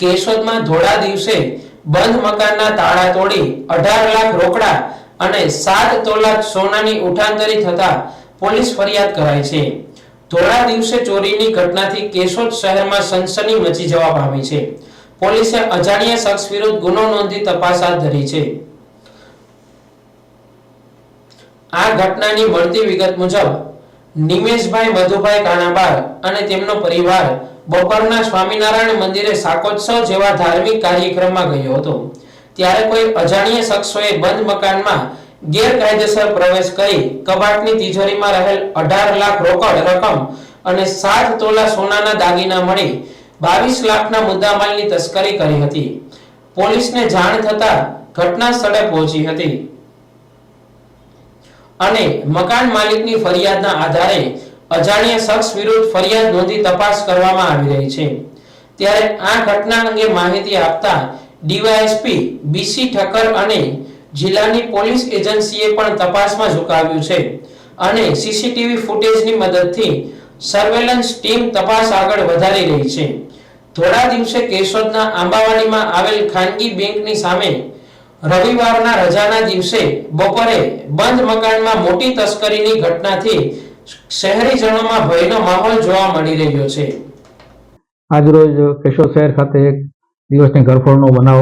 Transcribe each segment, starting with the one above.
કેશોદમાં ધોળા દિવસે બંધ મકાનના તાળા તોડી 18 લાખ રોકડા અને 7 તોલા સોનાની ઉઠાંતરી થતા પોલીસ ફરિયાદ કરાઈ છે। ધોળા દિવસે ચોરીની ઘટનાથી કેશોદ શહેરમાં સનસની મચી જવા પામી છે। પોલીસે અજાણ્યા શખ્સ વિરુદ્ધ ગુનો નોંધી તપાસ હાથ ધરી છે। આ ઘટનાની મળતી વિગત મુજબ નિમેશભાઈ મધુભાઈ કાનાબાર અને તેમનો પરિવાર બપોરના સ્વામિનારાયણ મંદિરે શાકોત્સવ જેવા ધાર્મિક કાર્યક્રમમાં ગયો હતો। ત્યારે કોઈ અજાણ્યા શખ્સોએ બંધ મકાનમાં ગેરકાયદેસર પ્રવેશ કરી કબાટની તિજોરીમાં રહેલ 18 લાખ રોકડ રકમ અને 7 તોલા સોનાના દાગીના મળી 22 લાખના મુદ્દામાલની તસ્કરી કરી હતી। પોલીસને જાણ થતા ઘટના સ્થળે પહોંચી હતી અને મકાન માલિકની ફરિયાદના આધારે અજાણ્યા શખ્સ વિરુદ્ધ ફરિયાદ નોંધી તપાસ કરવામાં આવી રહી છે। ત્યારે આ ઘટના અંગે માહિતી આપતા ડીવાયએસપી બીસી ઠક્કર અને જિલ્લાની પોલીસ એજન્સીએ પણ તપાસમાં ઝુકાવ્યું છે અને સીસીટીવી ફૂટેજની મદદથી સર્વેલન્સ ટીમ તપાસ આગળ વધારી રહી છે। થોડા દિવસે કેશોદના આંબાવાડીમાં આવેલ ખાનગી બેંકની સામે રવિવારના રજાના દિવસે બપોરે બંધ મકાનમાં મોટી તસ્કરીની ઘટનાથી શહેરીજનોમાં ભયનો માહોલ જોવા મળી રહ્યો છે। આજરોજ કેશોદ શહેર ખાતે એક દિવસની ઘરફોડનો બનાવ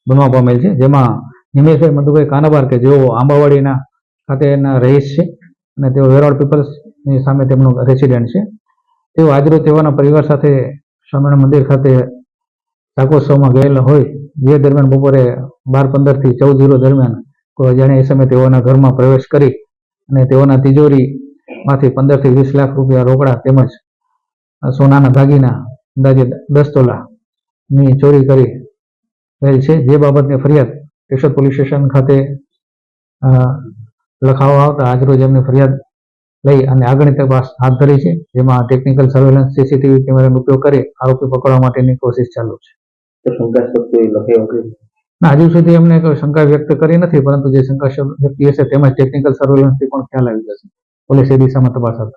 બનવા પામેલ છે, જેમાં નિમેશભાઈ મધુભાઈ કાનાબાર કે જેઓ આંબાવાડીના ખાતેના રહીશ છે અને તેઓ વેરાવળ પીપલ્સની સામે તેમનું રેસિડેન્ટ છે। તેઓ આજરોજ તેઓના પરિવાર સાથે સ્વામિનારાયણ મંદિર ખાતે શાકોત્સવમાં ગયેલા હોય જે દરમિયાન બપોરે 12:15 થી 14:00 દરમિયાન કોઈ અજાણ્યા સમયે તેઓના ઘરમાં પ્રવેશ કરી અને તેઓના તિજોરીમાંથી 15 થી 20 લાખ રૂપિયા રોકડા તેમજ સોનાના દાગીના અંદાજે 10 તોલાની ચોરી કરી રહેલ છે। જે બાબતની ફરિયાદ કેશોદ પોલીસ સ્ટેશન ખાતે લખાવવા આવતા આજરોજ એમની ફરિયાદ લઈ અને આગળની તપાસ હાથ ધરી છે, જેમાં ટેકનિકલ સર્વેલન્સ સીસીટીવી કેમેરાનો ઉપયોગ કરી આરોપી પકડવા માટેની કોશિશ ચાલુ છે। હજુ સુધી અમને કોઈ શંકા વ્યક્ત કરી નથી, પરંતુ જે શંકાસ્પદ વ્યક્તિ હશે તેમજ ટેકનિકલ સર્વેલન્સથી પણ ખ્યાલ આવી જશે। પોલીસ એ દિશામાં તપાસ હાથ